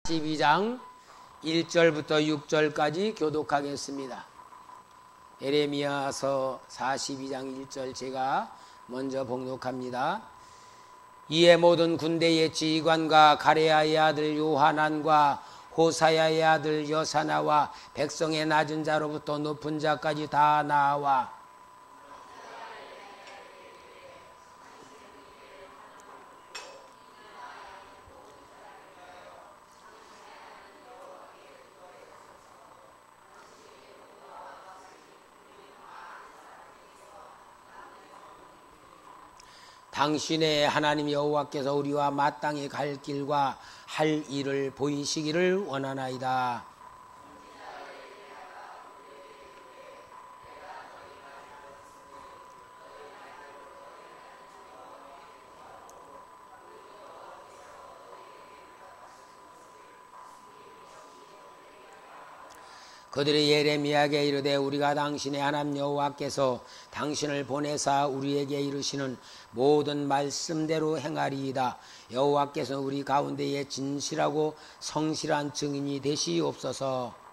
12장 1절부터 6절까지 교독하겠습니다. 예레미야서 42장 1절 제가 먼저 봉독합니다. 이에 모든 군대의 지휘관과 가레야의 아들 요하난과 호사야의 아들 여사나와 백성의 낮은 자로부터 높은 자까지 다 나와 당신의 하나님 여호와께서 우리와 마땅히 갈 길과 할 일을 보이시기를 원하나이다. 그들이 예레미야에게 이르되 우리가 당신의 하나님 여호와께서 당신을 보내사 우리에게 이르시는 모든 말씀대로 행하리이다. 여호와께서 우리 가운데에 진실하고 성실한 증인이 되시옵소서.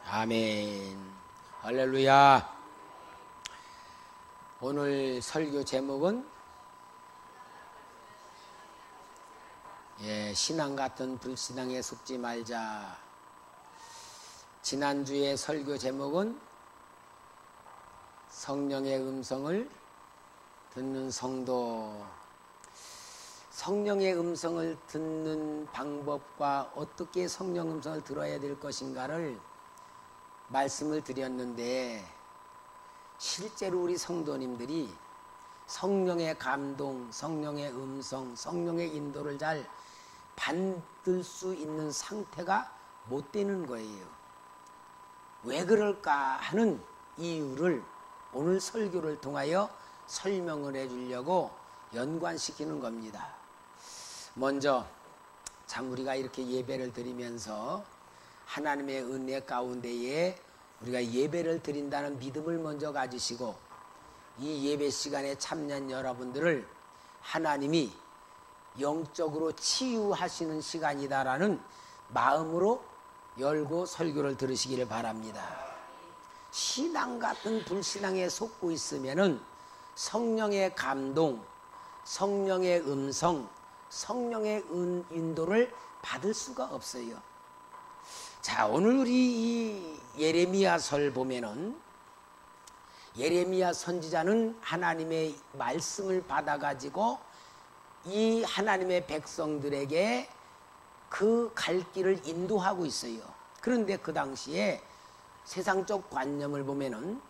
아멘. 할렐루야. 오늘 설교 제목은 신앙 같은 불신앙에 속지 말자. 지난주에 설교 제목은 성령의 음성을 듣는 성도. 성령의 음성을 듣는 방법과 어떻게 성령 음성을 들어야 될 것인가를 말씀을 드렸는데, 실제로 우리 성도님들이 성령의 감동, 성령의 음성, 성령의 인도를 잘 받을 수 있는 상태가 못 되는 거예요. 왜 그럴까 하는 이유를 오늘 설교를 통하여 설명을 해주려고 연관시키는 겁니다. 먼저 참 우리가 이렇게 예배를 드리면서 하나님의 은혜 가운데에 우리가 예배를 드린다는 믿음을 먼저 가지시고, 이 예배 시간에 참여한 여러분들을 하나님이 영적으로 치유하시는 시간이다라는 마음으로 열고 설교를 들으시기를 바랍니다. 신앙 같은 불신앙에 속고 있으면은 성령의 감동, 성령의 음성, 성령의 인도를 받을 수가 없어요. 자, 오늘 우리 이 예레미야서를 보면은, 예레미야 선지자는 하나님의 말씀을 받아가지고 이 하나님의 백성들에게 그 갈 길을 인도하고 있어요. 그런데 그 당시에 세상적 관념을 보면은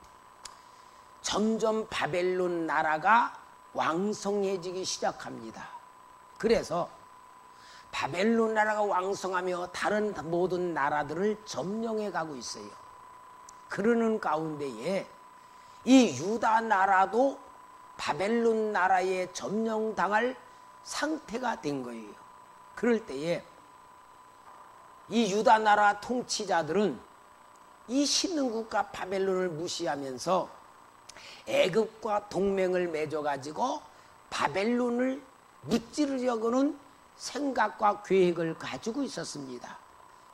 점점 바벨론 나라가 왕성해지기 시작합니다. 그래서 바벨론 나라가 왕성하며 다른 모든 나라들을 점령해 가고 있어요. 그러는 가운데에 이 유다 나라도 바벨론 나라에 점령당할 상태가 된 거예요. 그럴 때에 이 유다 나라 통치자들은 이 신흥국가 바벨론을 무시하면서 애굽과 동맹을 맺어가지고 바벨론을 무찌르려고는 생각과 계획을 가지고 있었습니다.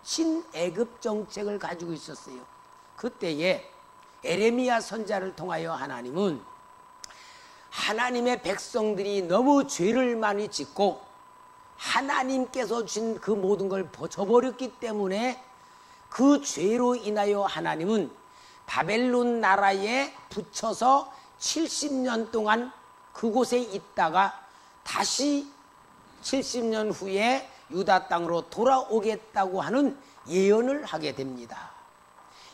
신애굽 정책을 가지고 있었어요. 그때에 예레미야 선지자를 통하여 하나님은 하나님의 백성들이 너무 죄를 많이 짓고 하나님께서 준 그 모든 걸 저버렸기 때문에 그 죄로 인하여 하나님은 바벨론 나라에 붙여서 70년 동안 그곳에 있다가 다시 70년 후에 유다 땅으로 돌아오겠다고 하는 예언을 하게 됩니다.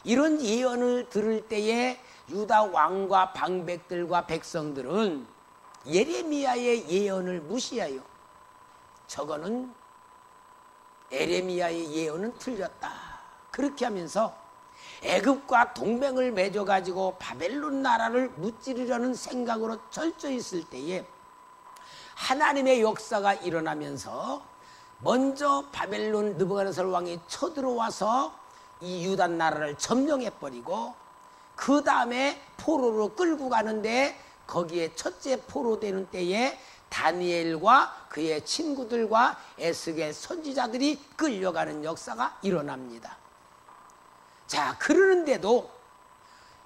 이런 예언을 들을 때에 유다 왕과 방백들과 백성들은 예레미야의 예언을 무시해요. 저거는 예레미야의 예언은 틀렸다. 그렇게 하면서 애굽과 동맹을 맺어가지고 바벨론 나라를 무찌르려는 생각으로 절저 있을 때에 하나님의 역사가 일어나면서 먼저 바벨론 느부갓네살 왕이 쳐들어와서 이 유다 나라를 점령해버리고 그 다음에 포로로 끌고 가는데 거기에 첫째 포로 되는 때에 다니엘과 그의 친구들과 에스겔 선지자들이 끌려가는 역사가 일어납니다. 자, 그러는데도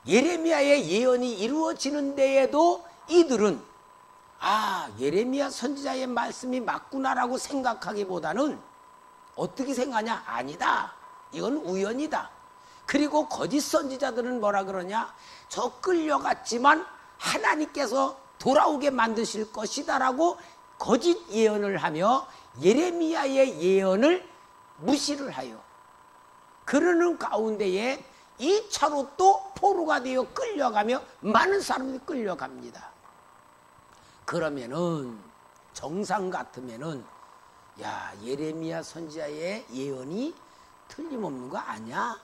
예레미야의 예언이 이루어지는 데에도 이들은 예레미야 선지자의 말씀이 맞구나라고 생각하기보다는 어떻게 생각하냐? 아니다. 이건 우연이다. 그리고 거짓 선지자들은 뭐라 그러냐? 저 끌려갔지만 하나님께서 돌아오게 만드실 것이다라고 거짓 예언을 하며 예레미야의 예언을 무시를 하여 그러는 가운데에 2차로 또 포로가 되어 끌려가며 많은 사람들이 끌려갑니다. 그러면은 정상 같으면은 예레미야 선지자의 예언이 틀림없는 거 아니야?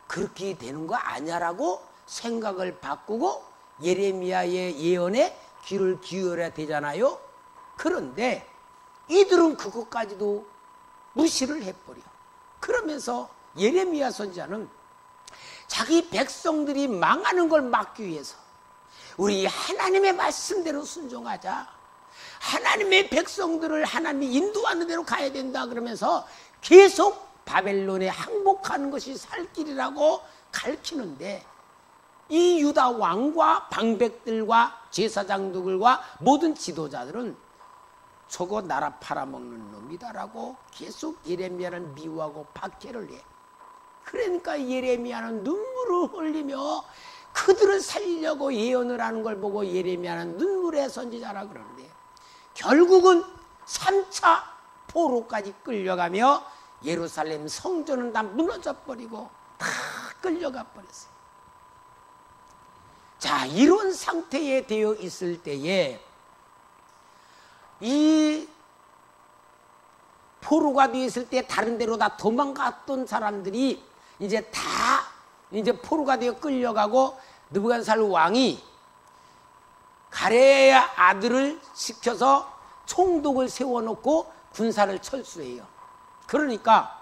그렇게 되는 거 아니야라고 생각을 바꾸고 예레미야의 예언에 귀를 기울여야 되잖아요. 그런데 이들은 그것까지도 무시를 해버려. 그러면서 예레미야 선지자는 자기 백성들이 망하는 걸 막기 위해서 우리 하나님의 말씀대로 순종하자, 하나님의 백성들을 하나님이 인도하는 대로 가야 된다 그러면서 계속 바벨론에 항복하는 것이 살 길이라고 가르치는데 이 유다 왕과 방백들과 제사장들과 모든 지도자들은 저거 나라 팔아먹는 놈이다라고 계속 예레미야를 미워하고 박해를 해. 그러니까 예레미야는 눈물을 흘리며 그들을 살리려고 예언을 하는 걸 보고 예레미야는 눈물의 선지자라 그러는데 결국은 3차 포로까지 끌려가며 예루살렘 성전은 다 무너져 버리고 다 끌려가 버렸어요. 자, 이런 상태에 되어 있을 때에 이 포로가 되어 있을 때 다른 데로 다 도망갔던 사람들이 이제 포로가 되어 끌려가고 느부갓네살 왕이 가레야 아들을 시켜서 총독을 세워놓고 군사를 철수해요. 그러니까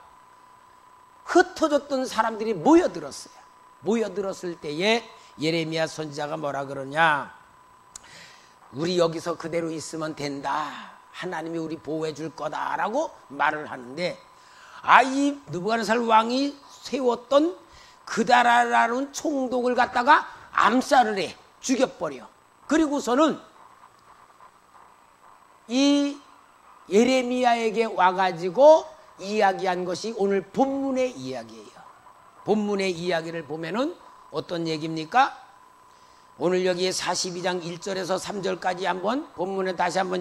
흩어졌던 사람들이 모여들었어요. 모여들었을 때에 예레미야 선지자가 뭐라 그러냐? 우리 여기서 그대로 있으면 된다. 하나님이 우리 보호해 줄 거다라고 말을 하는데 이 느부갓네살 왕이 세웠던 그다라라는 총독을 갖다가 암살을 해. 죽여버려. 그리고서는 이 예레미야에게 와가지고 이야기한 것이 오늘 본문의 이야기예요. 본문의 이야기를 보면은 어떤 얘기입니까? 오늘 여기에 42장 1절에서 3절까지 한번 본문에 다시 한번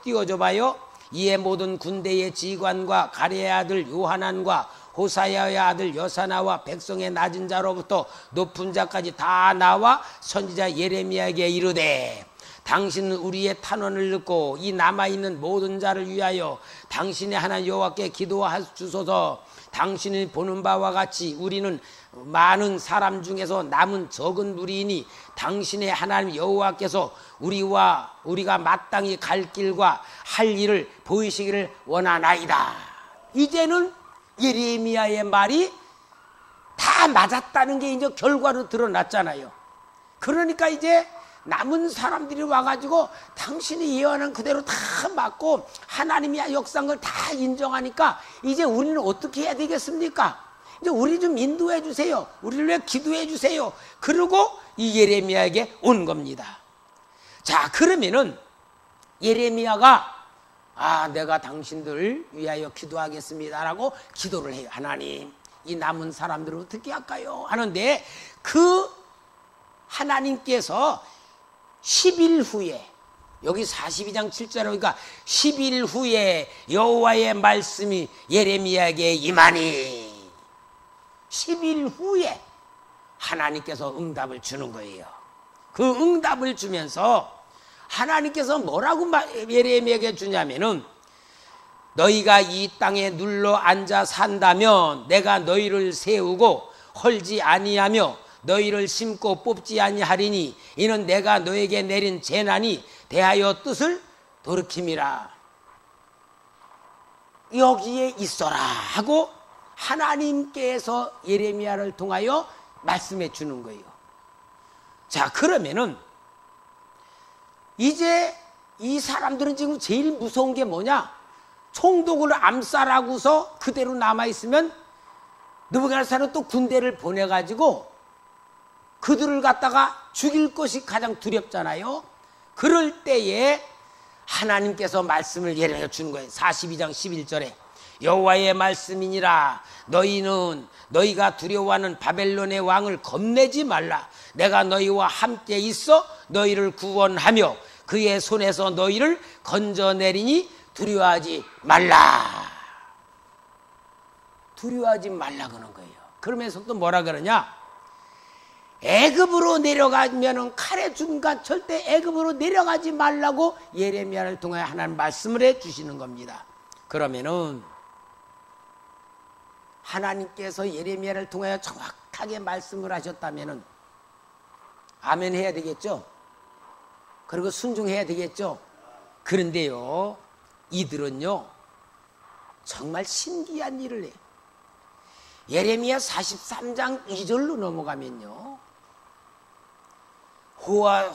띄워줘 봐요. 이에 모든 군대의 지관과 가레의 아들 요하난과 호사야의 아들 여사나와 백성의 낮은 자로부터 높은 자까지 다 나와 선지자 예레미야에게 이르되 당신은 우리의 탄원을 듣고 이 남아있는 모든 자를 위하여 당신의 하나님 여호와께 기도하소서. 당신이 보는 바와 같이 우리는 많은 사람 중에서 남은 적은 무리이니 당신의 하나님 여호와께서 우리가 마땅히 갈 길과 할 일을 보이시기를 원하나이다. 이제는 예레미야의 말이 다 맞았다는 게 이제 결과로 드러났잖아요. 그러니까 이제 남은 사람들이 와가지고 당신이 예언한 그대로 다 맞고 하나님이 역사한 걸 다 인정하니까 이제 우리는 어떻게 해야 되겠습니까? 이제 우리 좀 인도해 주세요. 우리를 위해 기도해 주세요. 그리고 이 예레미야에게 온 겁니다. 자, 그러면은 예레미야가 내가 당신들 위하여 기도하겠습니다라고 기도를 해요. 하나님, 이 남은 사람들을 어떻게 할까요? 하는데 그 하나님께서 10일 후에 여기 42장 7절에 보니까 10일 후에 여호와의 말씀이 예레미야에게 임하니 10일 후에 하나님께서 응답을 주는 거예요. 그 응답을 주면서 하나님께서 뭐라고 예레미야에게 주냐면은 너희가 이 땅에 눌러 앉아 산다면 내가 너희를 세우고 헐지 아니하며 너희를 심고 뽑지 아니하리니 이는 내가 너에게 내린 재난이 대하여 뜻을 돌이킴이라. 여기에 있어라 하고 하나님께서 예레미야를 통하여 말씀해 주는 거예요. 자, 그러면은 이제 이 사람들은 지금 제일 무서운 게 뭐냐? 총독을 암살하고서 그대로 남아있으면 느부갓네살은 또 군대를 보내가지고 그들을 갖다가 죽일 것이 가장 두렵잖아요. 그럴 때에 하나님께서 말씀을 예레미야에 주는 거예요. 42장 11절에 여호와의 말씀이니라. 너희는 너희가 두려워하는 바벨론의 왕을 겁내지 말라. 내가 너희와 함께 있어 너희를 구원하며 그의 손에서 너희를 건져내리니 두려워하지 말라. 두려워하지 말라 그러는 거예요. 그러면서 또 뭐라 그러냐? 애굽으로 내려가면은 칼에 죽은가 절대 애굽으로 내려가지 말라고 예레미야를 통해 하나님 말씀을 해 주시는 겁니다. 그러면은 하나님께서 예레미야를 통하여 정확하게 말씀을 하셨다면은 아멘 해야 되겠죠? 그리고 순종해야 되겠죠? 그런데요, 이들은요 정말 신기한 일을 해요. 예레미야 43장 2절로 넘어가면요,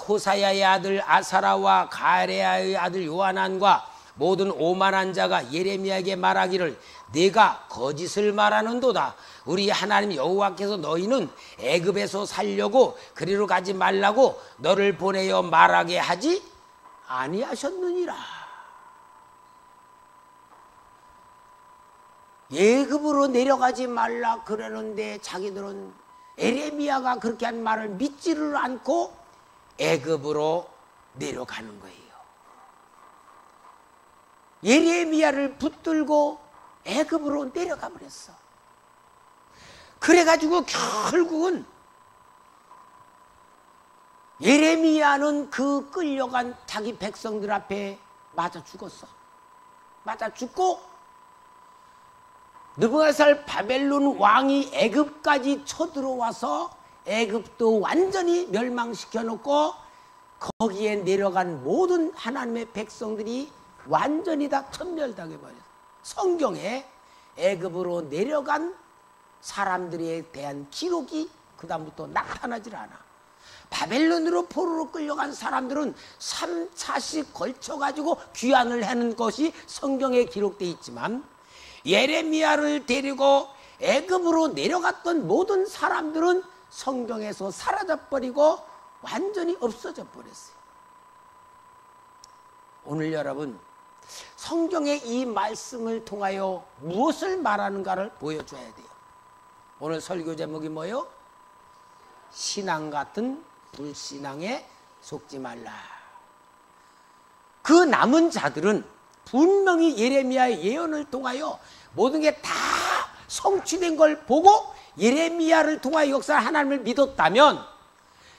호사야의 아들 아사라와 가레야의 아들 요하난과 모든 오만한 자가 예레미야에게 말하기를 네가 거짓을 말하는도다. 우리 하나님 여호와께서 너희는 애굽에서 살려고 그리로 가지 말라고 너를 보내어 말하게 하지 아니하셨느니라. 애굽으로 내려가지 말라 그러는데 자기들은 예레미야가 그렇게 한 말을 믿지를 않고 애굽으로 내려가는 거예요. 예레미야를 붙들고 애굽으로 내려가 버렸어. 그래가지고 결국은 예레미야는 그 끌려간 자기 백성들 앞에 맞아 죽었어. 맞아 죽고 느부갓네살 바벨론 왕이 애굽까지 쳐들어와서 애굽도 완전히 멸망시켜 놓고 거기에 내려간 모든 하나님의 백성들이 완전히 다 천멸당해 버렸어요. 성경에 애굽으로 내려간 사람들에 대한 기록이 그 다음부터 나타나질 않아. 바벨론으로 포로로 끌려간 사람들은 3, 4씩 걸쳐가지고 귀환을 하는 것이 성경에 기록되어 있지만 예레미야를 데리고 애굽으로 내려갔던 모든 사람들은 성경에서 사라져버리고 완전히 없어져 버렸어요. 오늘 여러분, 성경의 이 말씀을 통하여 무엇을 말하는가를 보여줘야 돼요. 오늘 설교 제목이 뭐예요? 신앙 같은 불신앙에 속지 말라. 그 남은 자들은 분명히 예레미야의 예언을 통하여 모든 게 다 성취된 걸 보고 예레미야를 통하여 역사를 하나님을 믿었다면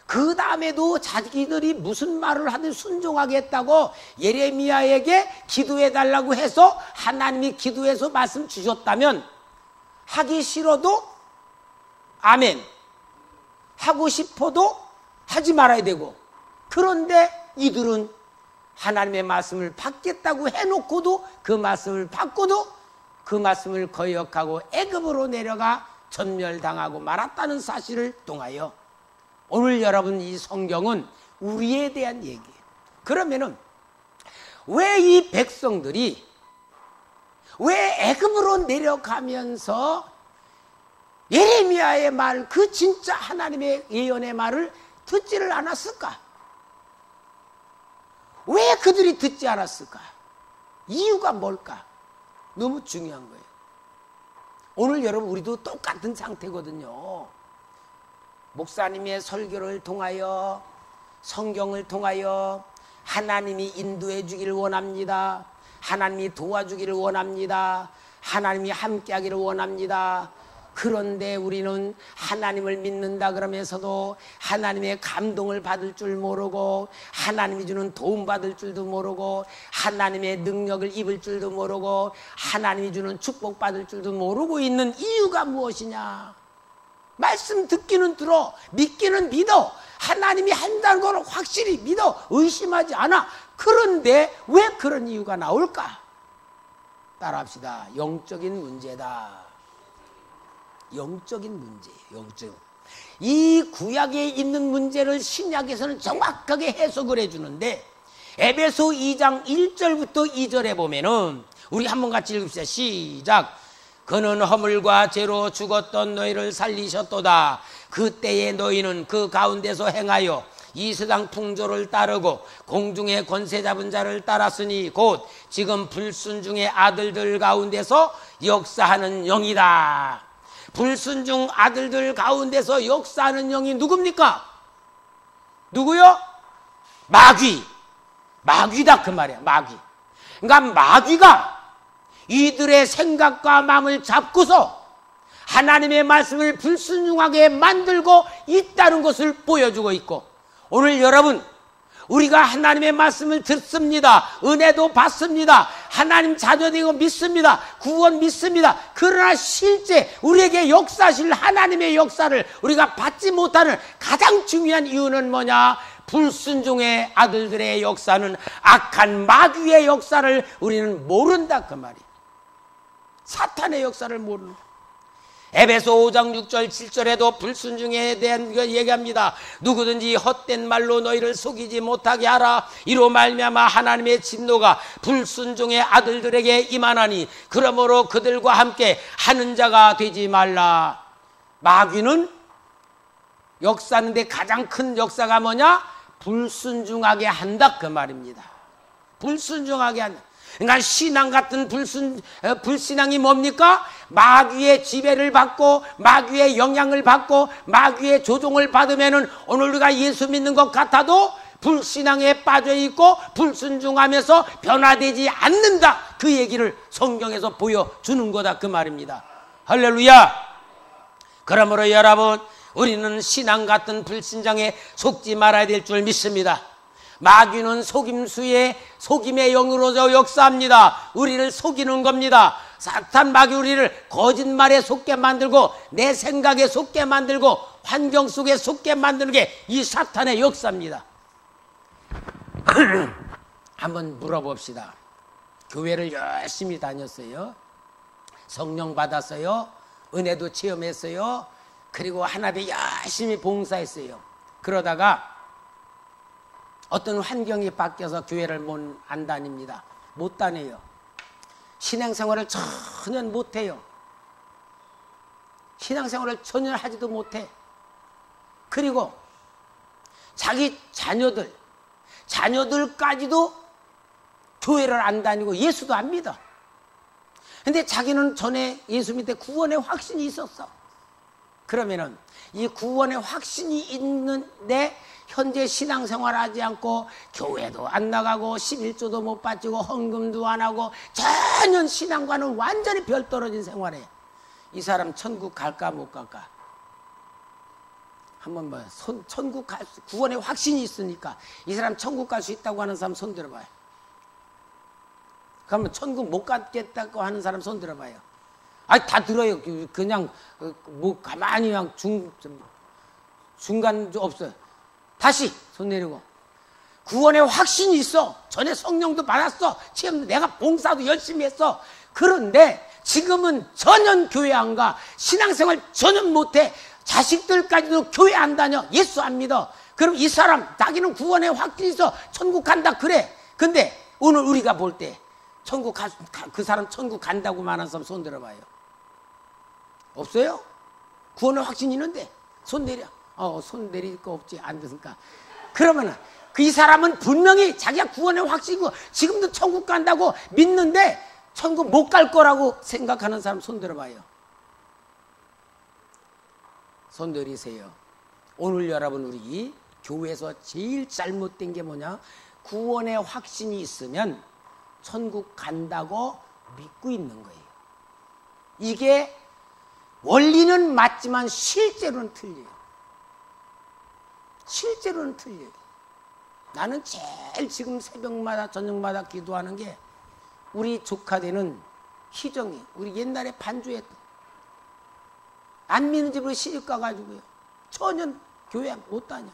그 다음에도 자기들이 무슨 말을 하든 순종하겠다고 예레미야에게 기도해달라고 해서 하나님이 기도해서 말씀 주셨다면 하기 싫어도 아멘 하고 싶어도 하지 말아야 되고, 그런데 이들은 하나님의 말씀을 받겠다고 해놓고도 그 말씀을 받고도 그 말씀을 거역하고 애굽으로 내려가 전멸당하고 말았다는 사실을 통하여 오늘 여러분 이 성경은 우리에 대한 얘기예요. 그러면은 왜 이 백성들이 왜 애굽으로 내려가면서 예레미야의 말, 그 진짜 하나님의 예언의 말을 듣지를 않았을까? 왜 그들이 듣지 않았을까? 이유가 뭘까? 너무 중요한 거예요. 오늘 여러분 우리도 똑같은 상태거든요. 목사님의 설교를 통하여 성경을 통하여 하나님이 인도해 주기를 원합니다. 하나님이 도와주기를 원합니다. 하나님이 함께하기를 원합니다. 그런데 우리는 하나님을 믿는다 그러면서도 하나님의 감동을 받을 줄 모르고 하나님이 주는 도움 받을 줄도 모르고 하나님의 능력을 입을 줄도 모르고 하나님이 주는 축복 받을 줄도 모르고 있는 이유가 무엇이냐? 말씀 듣기는 들어, 믿기는 믿어, 하나님이 한다는 걸 확실히 믿어, 의심하지 않아. 그런데 왜 그런 이유가 나올까? 따라합시다. 영적인 문제다. 영적인 문제예요. 영적. 이 구약에 있는 문제를 신약에서는 정확하게 해석을 해주는데, 에베소 2장 1절부터 2절에 보면은 우리 한번 같이 읽읍시다. 시작. 그는 허물과 죄로 죽었던 너희를 살리셨도다. 그때에 너희는 그 가운데서 행하여 이 세상 풍조를 따르고 공중의 권세 잡은 자를 따랐으니 곧 지금 불순종의 아들들 가운데서 역사하는 영이다. 불순종 아들들 가운데서 역사하는 영이 누굽니까? 누구요? 마귀. 마귀다 그 말이야. 마귀. 그러니까 마귀가 이들의 생각과 마음을 잡고서 하나님의 말씀을 불순종하게 만들고 있다는 것을 보여주고 있고, 오늘 여러분, 우리가 하나님의 말씀을 듣습니다. 은혜도 받습니다. 하나님 자녀되고 믿습니다. 구원 믿습니다. 그러나 실제 우리에게 역사하실 하나님의 역사를 우리가 받지 못하는 가장 중요한 이유는 뭐냐? 불순종의 아들들의 역사는 악한 마귀의 역사를 우리는 모른다 그 말이에요. 사탄의 역사를 모르는 거예요. 에베소 5장 6절 7절에도 불순종에 대한 걸 얘기합니다. 누구든지 헛된 말로 너희를 속이지 못하게 하라. 이로 말미암아 하나님의 진노가 불순종의 아들들에게 임하나니 그러므로 그들과 함께 하는 자가 되지 말라. 마귀는 역사하는데 가장 큰 역사가 뭐냐? 불순종하게 한다 그 말입니다. 불순종하게 한다. 그러니까 신앙 같은 불신앙이 뭡니까? 마귀의 지배를 받고 마귀의 영향을 받고 마귀의 조종을 받으면은 오늘 우리가 예수 믿는 것 같아도 불신앙에 빠져 있고 불순종하면서 변화되지 않는다. 그 얘기를 성경에서 보여주는 거다 그 말입니다. 할렐루야. 그러므로 여러분, 우리는 신앙 같은 불신앙에 속지 말아야 될 줄 믿습니다. 마귀는 속임의 영으로 역사합니다. 우리를 속이는 겁니다. 사탄 마귀 우리를 거짓말에 속게 만들고 내 생각에 속게 만들고 환경 속에 속게 만드는 게 이 사탄의 역사입니다. 한번 물어봅시다. 교회를 열심히 다녔어요. 성령 받았어요. 은혜도 체험했어요. 그리고 하나님께 열심히 봉사했어요. 그러다가 어떤 환경이 바뀌어서 교회를 안 다닙니다. 못 다녀요. 신앙생활을 전혀 못해요. 신앙생활을 전혀 하지도 못해. 그리고 자기 자녀들까지도 교회를 안 다니고 예수도 안 믿어. 근데 자기는 전에 예수 믿을 때 구원의 확신이 있었어. 그러면은 이 구원의 확신이 있는데 현재 신앙생활하지 않고 교회도 안 나가고 11조도 못 바치고 헌금도 안 하고 전혀 신앙과는 완전히 별떨어진 생활해. 이 사람 천국 갈까 못 갈까? 한번 봐요. 천국 구원의 확신이 있으니까 이 사람 천국 갈 수 있다고 하는 사람 손 들어봐요. 그러면 천국 못 갔겠다고 하는 사람 손 들어봐요. 아니 다 들어요. 그냥 뭐 가만히 그냥 중간도 없어요. 다시 손 내리고. 구원의 확신이 있어. 전에 성령도 받았어. 지금 내가 봉사도 열심히 했어. 그런데 지금은 전혀 교회 안 가. 신앙생활 전혀 못해. 자식들까지도 교회 안 다녀. 예수 안 믿어. 그럼 이 사람 자기는 구원의 확신이 있어. 천국 간다 그래. 근데 오늘 우리가 볼 때 그 사람 천국 간다고 말하는 사람 손 들어봐요. 없어요? 구원의 확신이 있는데 손 내려. 손 내릴 거 없지. 안 됐으니까. 그러면은 이 사람은 분명히 자기가 구원의 확신이고 지금도 천국 간다고 믿는데 천국 못 갈 거라고 생각하는 사람 손 들어봐요. 손 내리세요. 오늘 여러분 우리 교회에서 제일 잘못된 게 뭐냐? 구원의 확신이 있으면 천국 간다고 믿고 있는 거예요. 이게 원리는 맞지만 실제로는 틀려요. 실제로는 틀려요. 나는 제일 지금 새벽마다 저녁마다 기도하는 게 우리 조카되는 희정이 우리 옛날에 반주했던 안 믿는 집으로 시집 가가지고요. 전혀 교회 못 다녀.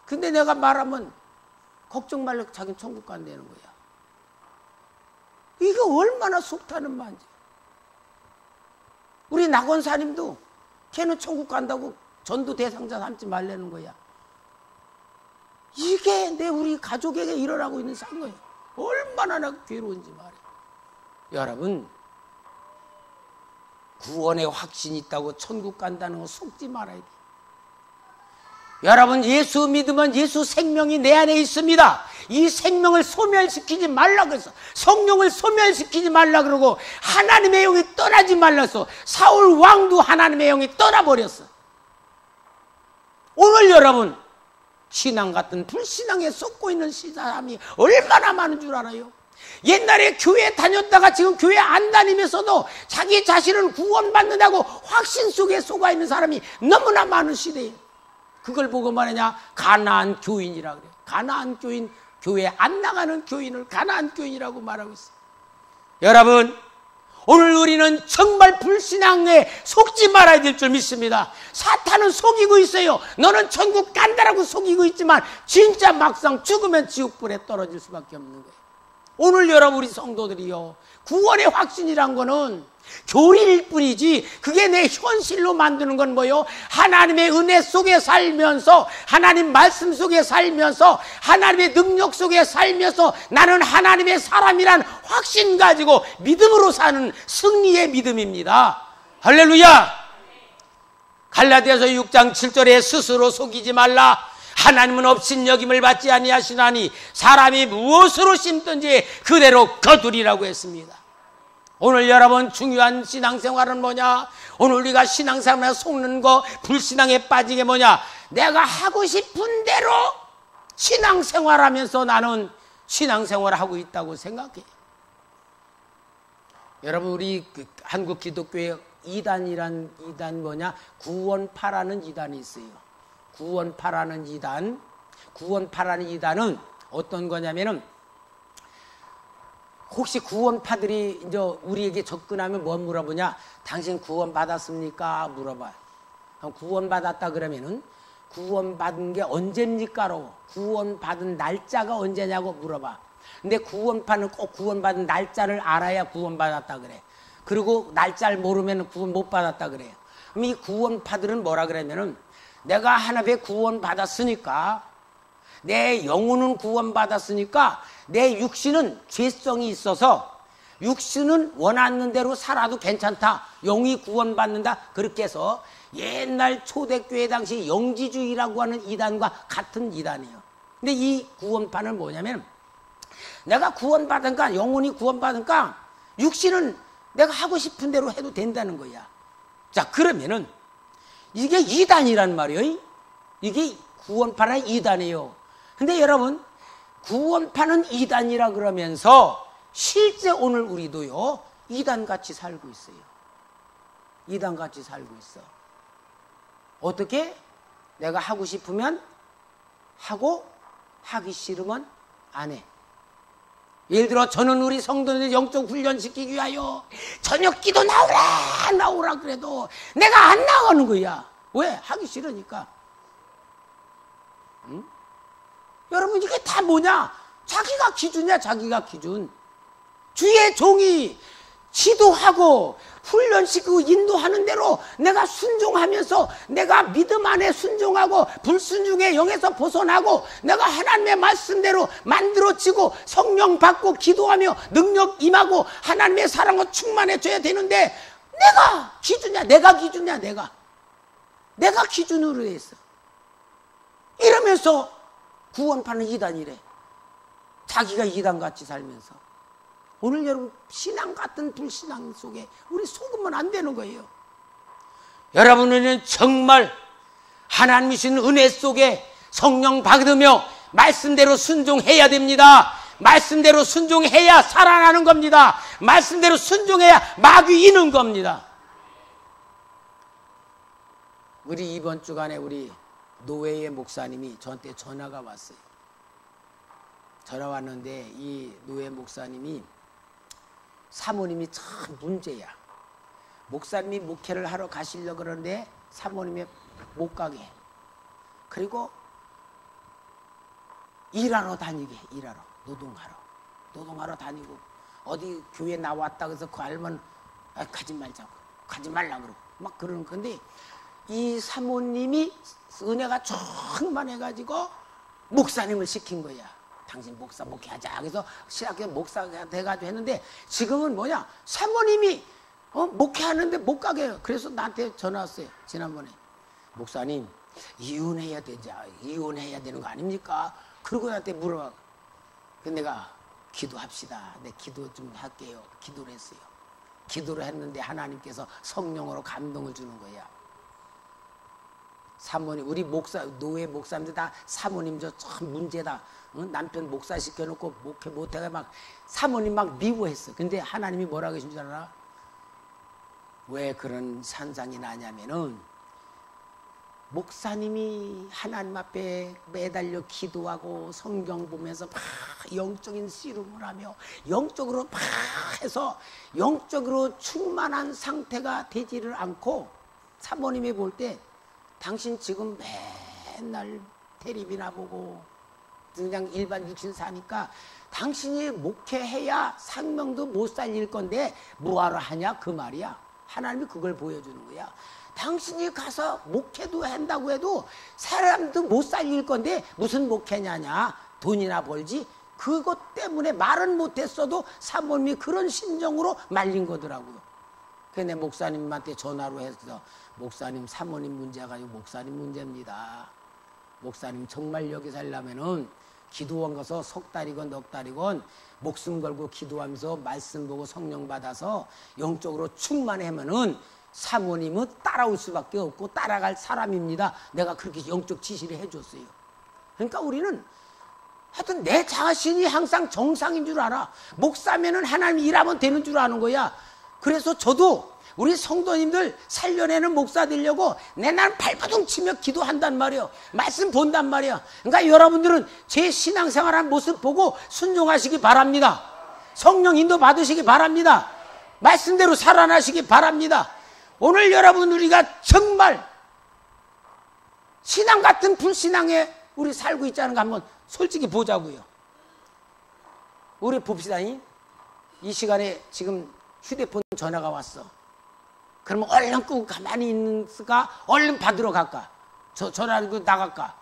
근데 내가 말하면 걱정 말고 자기는 천국 간다는 거야. 이게 얼마나 속 타는 말이지. 우리 낙원사님도 걔는 천국 간다고 전도 대상자 삼지 말라는 거야. 이게 우리 가족에게 일어나고 있는 상거예요. 얼마나 나 괴로운지 말이야. 여러분, 구원의 확신이 있다고 천국 간다는 거 속지 말아야 돼. 여러분, 예수 믿으면 예수 생명이 내 안에 있습니다. 이 생명을 소멸시키지 말라 그랬어. 성령을 소멸시키지 말라 그러고 하나님의 영이 떠나지 말라서 사울 왕도 하나님의 영이 떠나버렸어. 오늘 여러분, 신앙 같은 불신앙에 쏟고 있는 사람이 얼마나 많은 줄 알아요? 옛날에 교회 다녔다가 지금 교회 안 다니면서도 자기 자신은 구원받는다고 확신 속에 속아 있는 사람이 너무나 많은 시대예요. 그걸 보고 말하냐? 가나안 교인이라고 그래요. 가나안 교인, 교회 안 나가는 교인을 가나안 교인이라고 말하고 있어요. 여러분, 오늘 우리는 정말 불신앙에 속지 말아야 될 줄 믿습니다. 사탄은 속이고 있어요. 너는 천국 간다라고 속이고 있지만 진짜 막상 죽으면 지옥불에 떨어질 수밖에 없는 거예요. 오늘 여러분, 우리 성도들이요, 구원의 확신이란 거는 교리일 뿐이지 그게 내 현실로 만드는 건 뭐요? 하나님의 은혜 속에 살면서, 하나님 말씀 속에 살면서, 하나님의 능력 속에 살면서 나는 하나님의 사람이란 확신 가지고 믿음으로 사는 승리의 믿음입니다. 할렐루야. 갈라디아서 6장 7절에 스스로 속이지 말라. 하나님은 업신여김을 받지 아니하시나니 사람이 무엇으로 심든지 그대로 거두리라고 했습니다. 오늘 여러분, 중요한 신앙생활은 뭐냐? 오늘 우리가 신앙생활에 속는 거, 불신앙에 빠진 게 뭐냐? 내가 하고 싶은 대로 신앙생활하면서 나는 신앙생활을 하고 있다고 생각해. 여러분, 우리 한국 기독교의 이단 뭐냐? 구원파라는 이단이 있어요. 구원파라는 이단. 구원파라는 이단은 어떤 거냐면은, 혹시 구원파들이 이제 우리에게 접근하면 뭐 물어보냐? 당신 구원 받았습니까? 물어봐요. 구원 받았다 그러면은 구원 받은 게 언제입니까로, 구원 받은 날짜가 언제냐고 물어봐. 근데 구원파는 꼭 구원 받은 날짜를 알아야 구원 받았다 그래. 그리고 날짜를 모르면 구원 못 받았다 그래요. 그럼 이 구원파들은 뭐라 그러면은, 내가 하나님의 구원 받았으니까, 내 영혼은 구원 받았으니까 내 육신은 죄성이 있어서 육신은 원하는 대로 살아도 괜찮다, 영이 구원받는다, 그렇게 해서 옛날 초대교회 당시 영지주의라고 하는 이단과 같은 이단이에요. 근데 이 구원파는 뭐냐면, 내가 구원받으니까, 영혼이 구원받으니까 육신은 내가 하고 싶은 대로 해도 된다는 거야. 자, 그러면은 이게 이단이란 말이에요. 이게 구원파는 이단이에요. 근데 여러분, 구원파는 이단이라 그러면서 실제 오늘 우리도요, 이단같이 살고 있어요. 이단같이 살고 있어. 어떻게? 내가 하고 싶으면 하고, 하기 싫으면 안 해. 예를 들어, 저는 우리 성도들 영적 훈련시키기 위하여 저녁 기도 나오라 그래도 내가 안 나가는 거야. 왜? 하기 싫으니까. 응? 여러분, 이게 다 뭐냐? 자기가 기준이야, 자기가 기준. 주의 종이 지도하고 훈련시키고 인도하는 대로 내가 순종하면서, 내가 믿음 안에 순종하고 불순종의 영에서 벗어나고 내가 하나님의 말씀대로 만들어지고 성령 받고 기도하며 능력 임하고 하나님의 사랑과 충만해져야 되는데, 내가 기준이야, 내가 기준이야, 내가 기준으로 했어. 이러면서 구원파는 이단이래. 자기가 이단같이 살면서. 오늘 여러분, 신앙 같은 불신앙 속에 우리 속으면 안 되는 거예요. 여러분은 정말 하나님이 주신 은혜 속에 성령 받으며 말씀대로 순종해야 됩니다. 말씀대로 순종해야 살아나는 겁니다. 말씀대로 순종해야 마귀 이는 겁니다. 우리 이번 주간에 우리 노회의 목사님이 저한테 전화가 왔어요. 전화 왔는데 이 노회 목사님이 사모님이 참 문제야. 목사님이 목회를 하러 가시려고 그러는데 사모님이 못 가게 해. 그리고 일하러 다니게, 일하러, 노동하러 다니고, 어디 교회 나왔다 그래서 그 알면 가지 말자고, 가지 말라고 그러고 막 그러는 건데, 이 사모님이 은혜가 충만해가지고 목사님을 시킨 거야. 당신 목사 목회하자. 그래서 신학교 목사가 돼가지고 했는데, 지금은 뭐냐, 사모님이 목회하는데 못 가게 해요. 그래서 나한테 전화 왔어요. 지난번에, 목사님 이혼해야 되는 거 아닙니까? 그러고 나한테 물어봐. 근데 내가 기도합시다. 내 기도 좀 할게요. 기도를 했어요. 기도를 했는데 하나님께서 성령으로 감동을 주는 거야. 사모님, 우리 목사, 노예 목사님들 다 사모님 저 참 문제다. 남편 목사 시켜놓고 목회 못해가 막 사모님 막 미워했어. 근데 하나님이 뭐라고 하신 줄 알아? 왜 그런 산상이 나냐면은, 목사님이 하나님 앞에 매달려 기도하고 성경 보면서 막 영적인 씨름을 하며 영적으로 막 해서 영적으로 충만한 상태가 되지를 않고, 사모님이 볼 때 당신 지금 맨날 텔레비나 보고 그냥 일반 육신 사니까 당신이 목회해야 생명도 못 살릴 건데 뭐하러 하냐 그 말이야. 하나님이 그걸 보여주는 거야. 당신이 가서 목회도 한다고 해도 사람도 못 살릴 건데 무슨 목회냐냐, 돈이나 벌지. 그것 때문에 말은 못했어도 사모님이 그런 심정으로 말린 거더라고요. 그래서 내 목사님한테 전화로 해서, 목사님 사모님 문제가 가지고 목사님 문제입니다. 목사님 정말 여기 살려면은 기도원 가서 석 달이건 넉 달이건 목숨 걸고 기도하면서 말씀 보고 성령 받아서 영적으로 충만하면은 사모님은 따라올 수밖에 없고 따라갈 사람입니다. 내가 그렇게 영적 지시를 해줬어요. 그러니까 우리는 하여튼 내 자신이 항상 정상인 줄 알아. 목사면은 하나님 일하면 되는 줄 아는 거야. 그래서 저도 우리 성도님들 살려내는 목사 되려고 내날 발버둥 치며 기도한단 말이에요. 말씀 본단 말이에요. 그러니까 여러분들은 제 신앙생활한 모습 보고 순종하시기 바랍니다. 성령 인도 받으시기 바랍니다. 말씀대로 살아나시기 바랍니다. 오늘 여러분, 우리가 정말 신앙 같은 불신앙에 우리 살고 있자는 거 한번 솔직히 보자고요. 우리 봅시다. 이 시간에 지금 휴대폰 전화가 왔어. 그러면 얼른 끄고 가만히 있을까? 얼른 받으러 갈까? 전화를 들고 나갈까?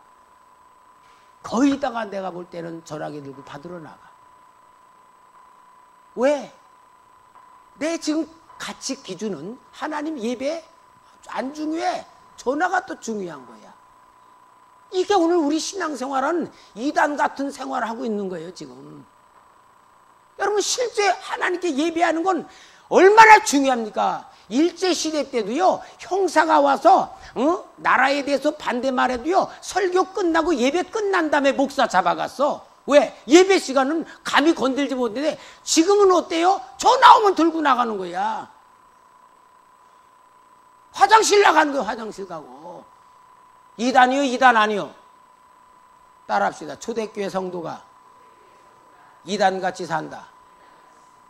거의다가 내가 볼 때는 전화기 들고 받으러 나가. 왜? 내 지금 가치 기준은 하나님 예배 안 중요해. 전화가 또 중요한 거야. 이게 오늘 우리 신앙생활은 이단 같은 생활을 하고 있는 거예요, 지금. 여러분, 실제 하나님께 예배하는 건 얼마나 중요합니까? 일제시대 때도요, 형사가 와서 나라에 대해서 반대 말해도요, 설교 끝나고 예배 끝난 다음에 목사 잡아갔어. 왜? 예배 시간은 감히 건들지 못했는데 지금은 어때요? 전화 오면 들고 나가는 거야. 화장실 나가는 거야. 화장실 가고. 이단이요? 이단 아니요? 따라합시다. 초대교회 성도가 이단같이 산다.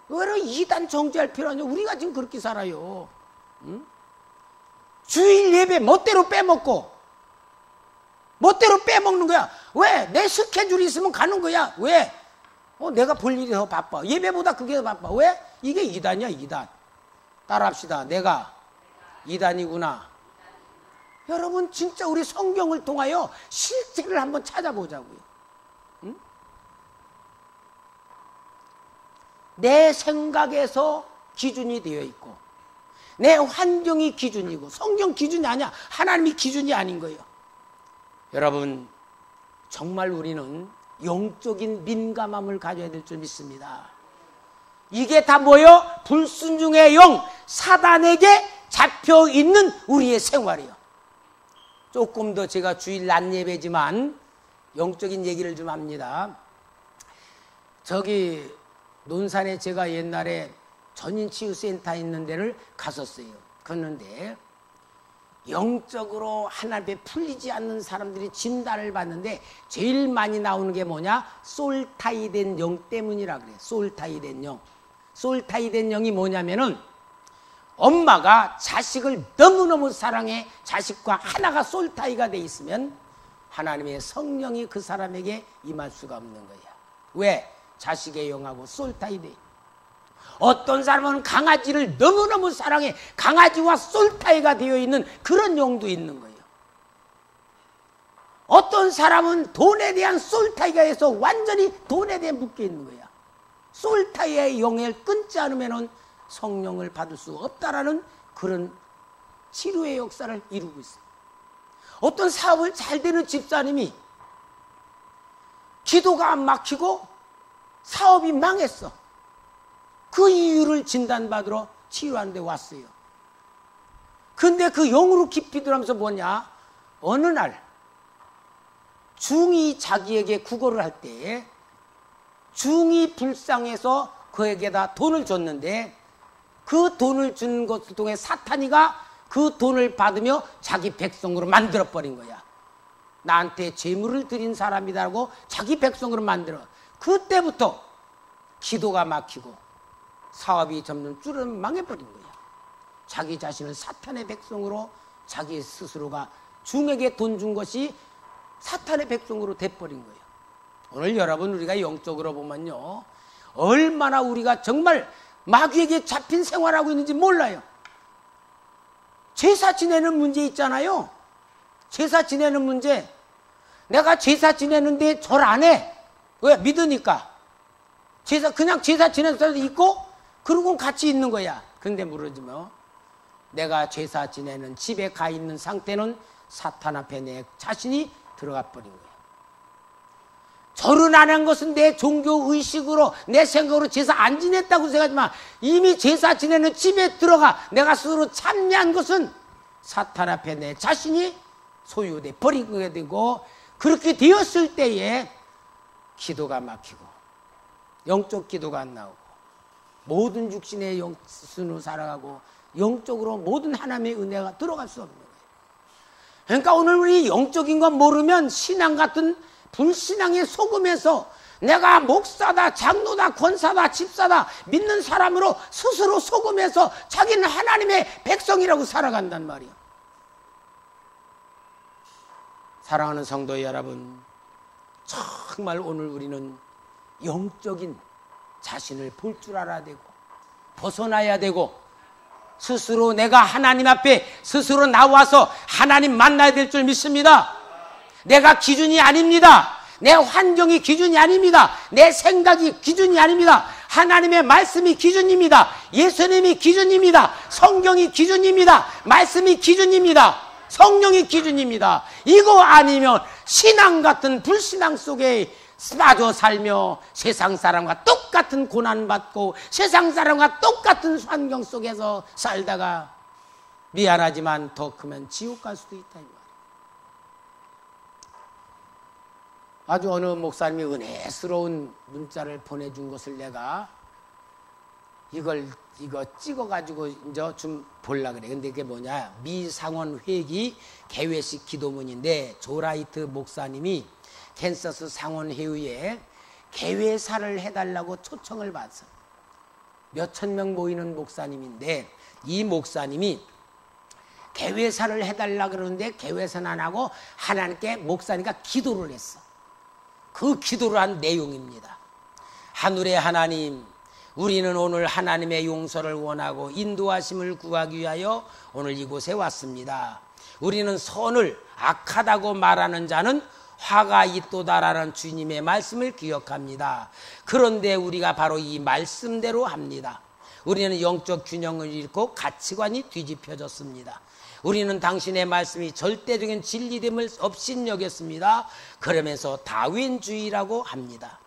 왜 이단 정지할 필요 아니야? 우리가 지금 그렇게 살아요. 응? 주일 예배 멋대로 빼먹고 멋대로 빼먹는 거야. 왜? 내 스케줄이 있으면 가는 거야. 왜? 내가 볼 일이 더 바빠. 예배보다 그게 더 바빠. 왜? 이게 이단이야, 이단. 따라합시다. 내가 이단이구나. 여러분, 진짜 우리 성경을 통하여 실제를 한번 찾아보자고요. 응? 내 생각에서 기준이 되어 있고 내 환경이 기준이고, 성경 기준이 아니야. 하나님이 기준이 아닌 거예요. 여러분, 정말 우리는 영적인 민감함을 가져야 될 줄 믿습니다. 이게 다 뭐예요? 불순종의 영, 사단에게 잡혀있는 우리의 생활이에요. 조금 더 제가 주일 낮 예배지만 영적인 얘기를 좀 합니다. 저기 논산에 제가 옛날에 전인치유센터 있는 데를 갔었어요. 갔는데 영적으로 하나님께 풀리지 않는 사람들이 진단을 받는데 제일 많이 나오는 게 뭐냐? 솔타이된 영 때문이라 그래. 솔타이된 영. 솔타이된 영이 뭐냐면은 엄마가 자식을 너무너무 사랑해. 자식과 하나가 솔타이가 돼 있으면 하나님의 성령이 그 사람에게 임할 수가 없는 거야. 왜? 자식의 영하고 솔타이 돼. 어떤 사람은 강아지를 너무너무 사랑해 강아지와 솔타이가 되어 있는 그런 용도 있는 거예요. 어떤 사람은 돈에 대한 솔타이가 해서 완전히 돈에 대해 묶여 있는 거야. 솔타이의 영을 끊지 않으면 성령을 받을 수 없다라는 그런 치료의 역사를 이루고 있어요. 어떤 사업을 잘 되는 집사님이 기도가 안 막히고 사업이 망했어. 그 이유를 진단받으러 치료하는 데 왔어요. 근데 그 영으로 깊이 들어가면서 뭐냐? 어느 날 중이 자기에게 구걸을 할 때 중이 불쌍해서 그에게다 돈을 줬는데 그 돈을 준 것을 통해 사탄이가 그 돈을 받으며 자기 백성으로 만들어버린 거야. 나한테 재물을 드린 사람이다라고 자기 백성으로 만들어. 그때부터 기도가 막히고 사업이 점점 망해버린 거야. 자기 자신을 사탄의 백성으로 자기 스스로가 중에게 돈 준 것이 사탄의 백성으로 돼버린 거예요. 오늘 여러분 우리가 영적으로 보면요, 얼마나 우리가 정말 마귀에게 잡힌 생활하고 있는지 몰라요. 제사 지내는 문제 있잖아요. 제사 지내는 문제. 내가 제사 지내는데 절 안 해. 왜? 믿으니까. 그냥 제사 지내는 사람도 있고 그러고 같이 있는 거야. 근데 모르지만 내가 제사 지내는 집에 가 있는 상태는 사탄 앞에 내 자신이 들어가 버린 거야. 절은 안 한 것은 내 종교 의식으로 내 생각으로 제사 안 지냈다고 생각하지만 이미 제사 지내는 집에 들어가 내가 스스로 참여한 것은 사탄 앞에 내 자신이 소유돼 버리게 되고, 그렇게 되었을 때에 기도가 막히고 영적 기도가 안 나오고 모든 육신의 영순으로 살아가고 영적으로 모든 하나님의 은혜가 들어갈 수 없는 거예요. 그러니까 오늘 우리 영적인 거 모르면 신앙 같은 불신앙의 속음에서 내가 목사다, 장로다, 권사다, 집사다 믿는 사람으로 스스로 속음해서 자기는 하나님의 백성이라고 살아간단 말이에요. 사랑하는 성도 여러분, 정말 오늘 우리는 영적인 자신을 볼 줄 알아야 되고 벗어나야 되고 스스로 내가 하나님 앞에 스스로 나와서 하나님 만나야 될 줄 믿습니다. 내가 기준이 아닙니다. 내 환경이 기준이 아닙니다. 내 생각이 기준이 아닙니다. 하나님의 말씀이 기준입니다. 예수님이 기준입니다. 성경이 기준입니다. 말씀이 기준입니다. 성령이 기준입니다. 이거 아니면 신앙 같은 불신앙 속에 빠져 살며 세상 사람과 똑같은 고난받고 세상 사람과 똑같은 환경 속에서 살다가 미안하지만 더 크면 지옥 갈 수도 있다 이 말이에요. 아주 어느 목사님이 은혜스러운 문자를 보내준 것을 내가 이거 찍어가지고 이제 좀 보려고 그래. 근데 이게 뭐냐, 미상원 회기 개회식 기도문인데 조라이트 목사님이 캔서스 상원회의에 개회사를 해달라고 초청을 받았어요. 몇천 명 모이는 목사님인데 이 목사님이 개회사를 해달라고 그러는데 개회사는 안 하고 하나님께 목사니까 기도를 했어. 그 기도를 한 내용입니다. 하늘의 하나님, 우리는 오늘 하나님의 용서를 원하고 인도하심을 구하기 위하여 오늘 이곳에 왔습니다. 우리는 선을 악하다고 말하는 자는 화가 있도다라는 주님의 말씀을 기억합니다. 그런데 우리가 바로 이 말씀대로 합니다. 우리는 영적 균형을 잃고 가치관이 뒤집혀졌습니다. 우리는 당신의 말씀이 절대적인 진리됨을 업신여겼습니다. 그러면서 다윈주의라고 합니다.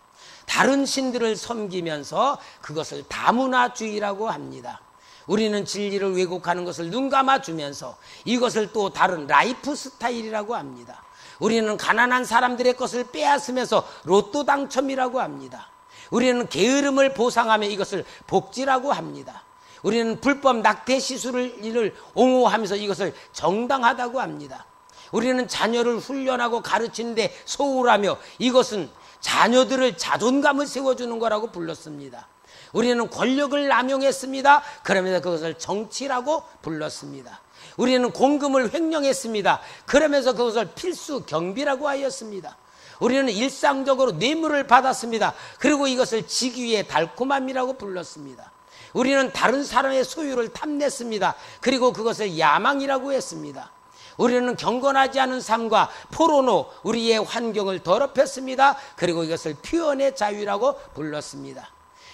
다른 신들을 섬기면서 그것을 다문화주의라고 합니다. 우리는 진리를 왜곡하는 것을 눈감아주면서 이것을 또 다른 라이프 스타일이라고 합니다. 우리는 가난한 사람들의 것을 빼앗으면서 로또 당첨이라고 합니다. 우리는 게으름을 보상하며 이것을 복지라고 합니다. 우리는 불법 낙태 시술을 옹호하면서 이것을 정당하다고 합니다. 우리는 자녀를 훈련하고 가르치는데 소홀하며 이것은 자녀들을 자존감을 세워주는 거라고 불렀습니다. 우리는 권력을 남용했습니다. 그러면서 그것을 정치라고 불렀습니다. 우리는 공금을 횡령했습니다. 그러면서 그것을 필수 경비라고 하였습니다. 우리는 일상적으로 뇌물을 받았습니다. 그리고 이것을 직위의 달콤함이라고 불렀습니다. 우리는 다른 사람의 소유를 탐냈습니다. 그리고 그것을 야망이라고 했습니다. 우리는 경건하지 않은 삶과 포로노, 우리의 환경을 더럽혔습니다. 그리고 이것을 표현의 자유라고 불렀습니다.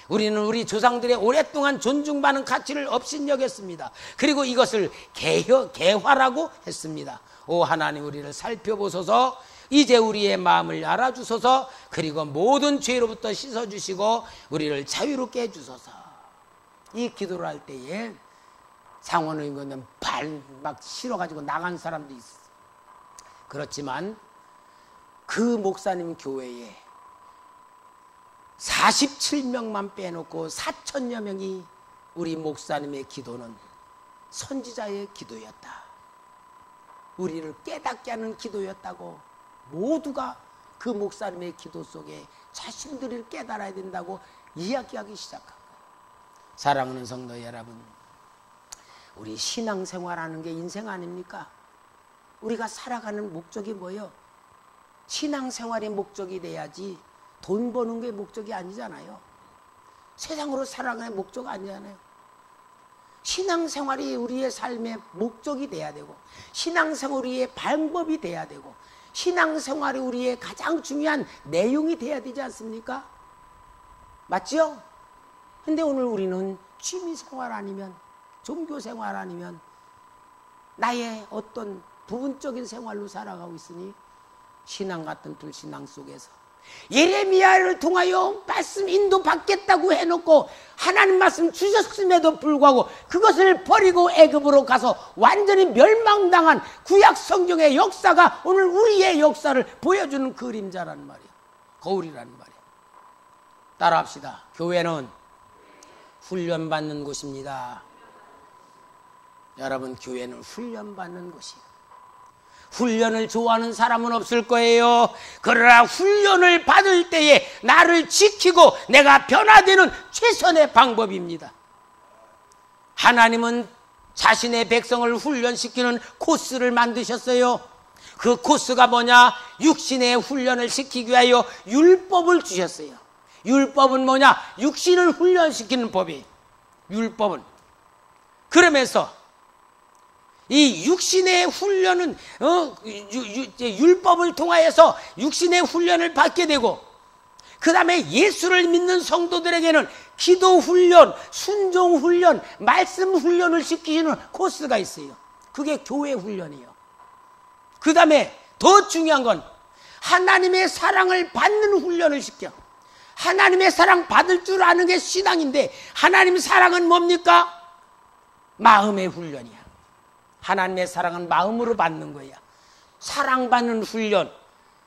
우리는 우리 조상들의 오랫동안 존중받는 가치를 업신여겼습니다. 그리고 이것을 개화라고 했습니다. 오 하나님, 우리를 살펴보소서. 이제 우리의 마음을 알아주소서. 그리고 모든 죄로부터 씻어주시고 우리를 자유롭게 해주소서. 이 기도를 할 때에 상원의 거는 발 막 실어가지고 나간 사람도 있어. 그렇지만 그 목사님 교회에 47명만 빼놓고 4천여 명이 우리 목사님의 기도는 선지자의 기도였다. 우리를 깨닫게 하는 기도였다고 모두가 그 목사님의 기도 속에 자신들을 깨달아야 된다고 이야기하기 시작하고. 사랑하는 성도 여러분, 우리 신앙생활하는 게 인생 아닙니까? 우리가 살아가는 목적이 뭐예요? 신앙생활의 목적이 돼야지 돈 버는 게 목적이 아니잖아요. 세상으로 살아가는 목적 아니잖아요. 신앙생활이 우리의 삶의 목적이 돼야 되고, 신앙생활이 우리의 방법이 돼야 되고, 신앙생활이 우리의 가장 중요한 내용이 돼야 되지 않습니까? 맞죠? 근데 오늘 우리는 취미생활 아니면, 종교생활 아니면 나의 어떤 부분적인 생활로 살아가고 있으니 신앙 같은 불신앙 속에서 예레미야를 통하여 말씀 인도받겠다고 해놓고 하나님 말씀 주셨음에도 불구하고 그것을 버리고 애굽으로 가서 완전히 멸망당한 구약 성경의 역사가 오늘 우리의 역사를 보여주는 그림자라는 말이에요. 거울이라는 말이에요. 따라합시다. 교회는 훈련받는 곳입니다. 여러분, 교회는 훈련받는 곳이에요. 훈련을 좋아하는 사람은 없을 거예요. 그러나 훈련을 받을 때에 나를 지키고 내가 변화되는 최선의 방법입니다. 하나님은 자신의 백성을 훈련시키는 코스를 만드셨어요. 그 코스가 뭐냐? 육신의 훈련을 시키기 위하여 율법을 주셨어요. 율법은 뭐냐? 육신을 훈련시키는 법이에요. 율법은. 그러면서 이 육신의 훈련은 율법을 통하여서 육신의 훈련을 받게 되고, 그 다음에 예수를 믿는 성도들에게는 기도 훈련, 순종 훈련, 말씀 훈련을 시키는 코스가 있어요. 그게 교회 훈련이에요. 그 다음에 더 중요한 건 하나님의 사랑을 받는 훈련을 시켜. 하나님의 사랑 받을 줄 아는 게 신앙인데, 하나님의 사랑은 뭡니까? 마음의 훈련이야. 하나님의 사랑은 마음으로 받는 거야. 사랑받는 훈련,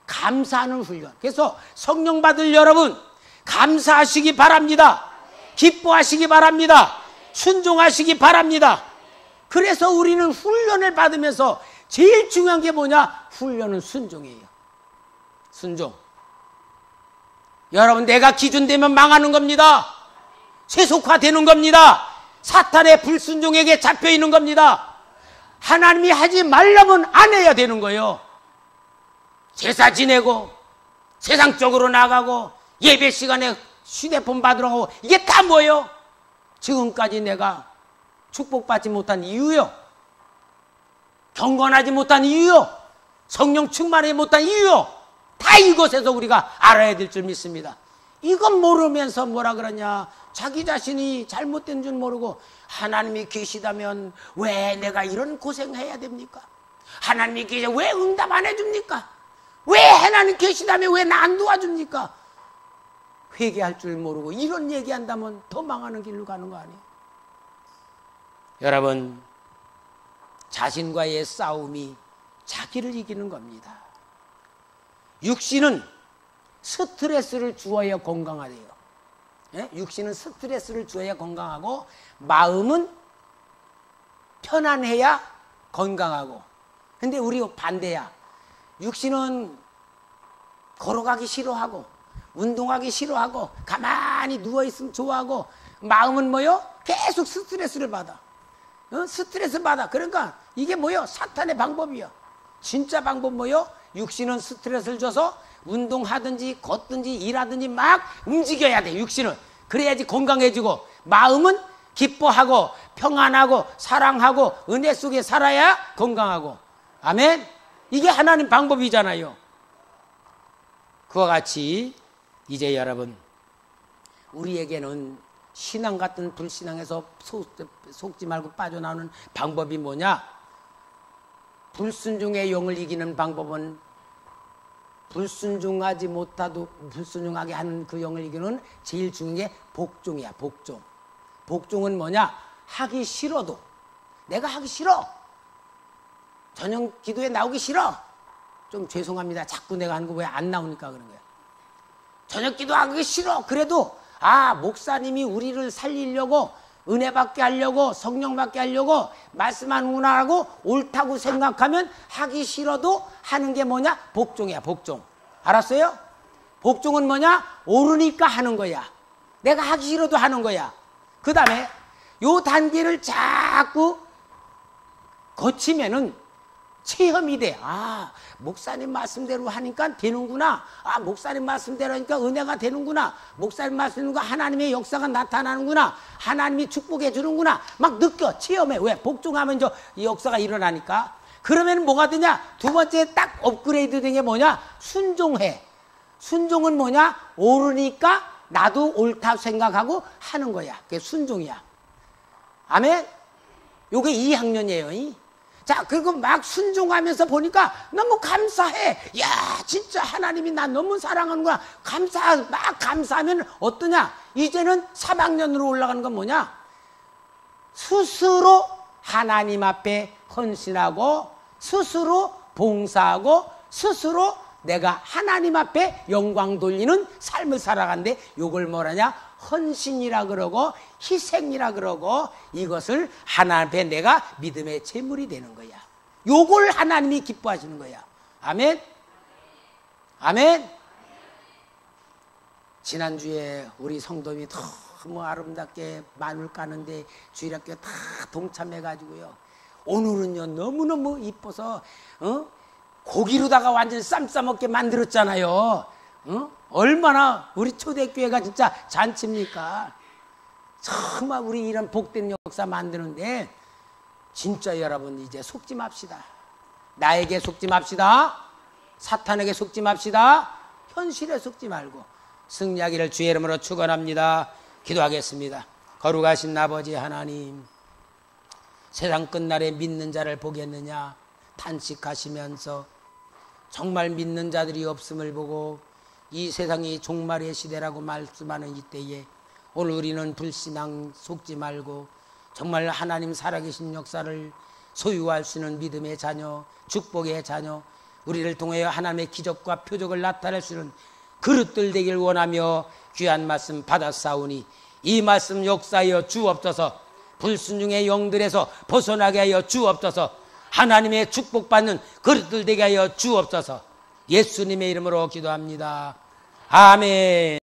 감사하는 훈련. 그래서 성령 받을 여러분, 감사하시기 바랍니다. 기뻐하시기 바랍니다. 순종하시기 바랍니다. 그래서 우리는 훈련을 받으면서 제일 중요한 게 뭐냐? 훈련은 순종이에요. 순종. 여러분, 내가 기준되면 망하는 겁니다. 세속화되는 겁니다. 사탄의 불순종에게 잡혀있는 겁니다. 하나님이 하지 말라면 안 해야 되는 거예요. 제사 지내고 세상적으로 나가고 예배 시간에 휴대폰 받으러 가고, 이게 다 뭐예요? 지금까지 내가 축복받지 못한 이유요. 경건하지 못한 이유요. 성령 충만하지 못한 이유요. 다 이것에서 우리가 알아야 될 줄 믿습니다. 이건 모르면서 뭐라 그러냐? 자기 자신이 잘못된 줄 모르고, 하나님이 계시다면 왜 내가 이런 고생해야 됩니까? 하나님이 계시다면 왜 응답 안 해줍니까? 왜 하나님 계시다면 왜 나 안 도와줍니까? 회개할 줄 모르고 이런 얘기한다면 더 망하는 길로 가는 거 아니에요? 여러분, 자신과의 싸움이 자기를 이기는 겁니다. 육신은 스트레스를 주어야 건강하대요. 예? 육신은 스트레스를 주어야 건강하고, 마음은 편안해야 건강하고. 근데 우리 반대야. 육신은 걸어가기 싫어하고 운동하기 싫어하고 가만히 누워있으면 좋아하고, 마음은 뭐요? 계속 스트레스를 받아. 스트레스 받아. 그러니까 이게 뭐요? 사탄의 방법이야. 진짜 방법 뭐요? 육신은 스트레스를 줘서 운동하든지 걷든지 일하든지 막 움직여야 돼. 육신은. 그래야지 건강해지고, 마음은 기뻐하고 평안하고 사랑하고 은혜 속에 살아야 건강하고. 아멘. 이게 하나님 방법이잖아요. 그와 같이 이제 여러분, 우리에게는 신앙 같은 불신앙에서 속지 말고 빠져나오는 방법이 뭐냐? 불순종의 영을 이기는 방법은 불순종하지 못하도 불순종하게 하는 그 영을 이기는 제일 중요한 게 복종이야. 복종. 복종은 뭐냐? 하기 싫어도, 내가 하기 싫어, 저녁 기도에 나오기 싫어, 좀 죄송합니다, 자꾸 내가 하는 거 왜 안 나오니까 그런 거야. 저녁 기도하기 싫어. 그래도 목사님이 우리를 살리려고, 은혜 받게 하려고, 성령 받게 하려고 말씀하는구나 하고 옳다고 생각하면 하기 싫어도 하는 게 뭐냐? 복종이야. 복종. 알았어요? 복종은 뭐냐? 옳으니까 하는 거야. 내가 하기 싫어도 하는 거야. 그 다음에 요 단계를 자꾸 거치면은 체험이 돼. 목사님 말씀대로 하니까 되는구나. 목사님 말씀대로 하니까 은혜가 되는구나. 목사님 말씀대로 하나님의 역사가 나타나는구나. 하나님이 축복해 주는구나. 막 느껴. 체험해. 왜? 복종하면 이 역사가 일어나니까. 그러면 뭐가 되냐? 두 번째 딱 업그레이드 된 게 뭐냐? 순종해. 순종은 뭐냐? 옳으니까 나도 옳다고 생각하고 하는 거야. 그게 순종이야. 아멘? 요게 2학년이에요. 자, 그리고 막 순종하면서 보니까 너무 감사해. 야, 진짜 하나님이 나 너무 사랑하는구나. 막 감사하면 어떠냐? 이제는 3학년으로 올라가는 건 뭐냐? 스스로 하나님 앞에 헌신하고, 스스로 봉사하고, 스스로 내가 하나님 앞에 영광 돌리는 삶을 살아가는데, 요걸 뭐라냐? 헌신이라 그러고 희생이라 그러고, 이것을 하나님 앞에 내가 믿음의 제물이 되는 거야. 요걸 하나님이 기뻐하시는 거야. 아멘. 아멘. 지난주에 우리 성도님이 너무 아름답게 마늘 까는데 주일학교 다 동참해가지고요, 오늘은요 너무너무 이뻐서 고기로다가 완전 쌈 싸먹게 만들었잖아요. 얼마나 우리 초대교회가 진짜 잔치입니까? 정말 우리 이런 복된 역사 만드는데, 진짜 여러분 이제 속지 맙시다. 나에게 속지 맙시다. 사탄에게 속지 맙시다. 현실에 속지 말고 승리하기를 주의 이름으로 축원합니다. 기도하겠습니다. 거룩하신 아버지 하나님, 세상 끝날에 믿는 자를 보겠느냐 탄식하시면서 정말 믿는 자들이 없음을 보고 이 세상이 종말의 시대라고 말씀하는 이때에 오늘 우리는 불신앙 속지 말고 정말 하나님 살아계신 역사를 소유할 수 있는 믿음의 자녀, 축복의 자녀, 우리를 통하여 하나님의 기적과 표적을 나타낼 수 있는 그릇들 되길 원하며 귀한 말씀 받았사오니 이 말씀 역사하여 주옵소서. 불순종의 영들에서 벗어나게 하여 주옵소서. 하나님의 축복받는 그릇들 되게 하여 주옵소서. 예수님의 이름으로 기도합니다. 아멘.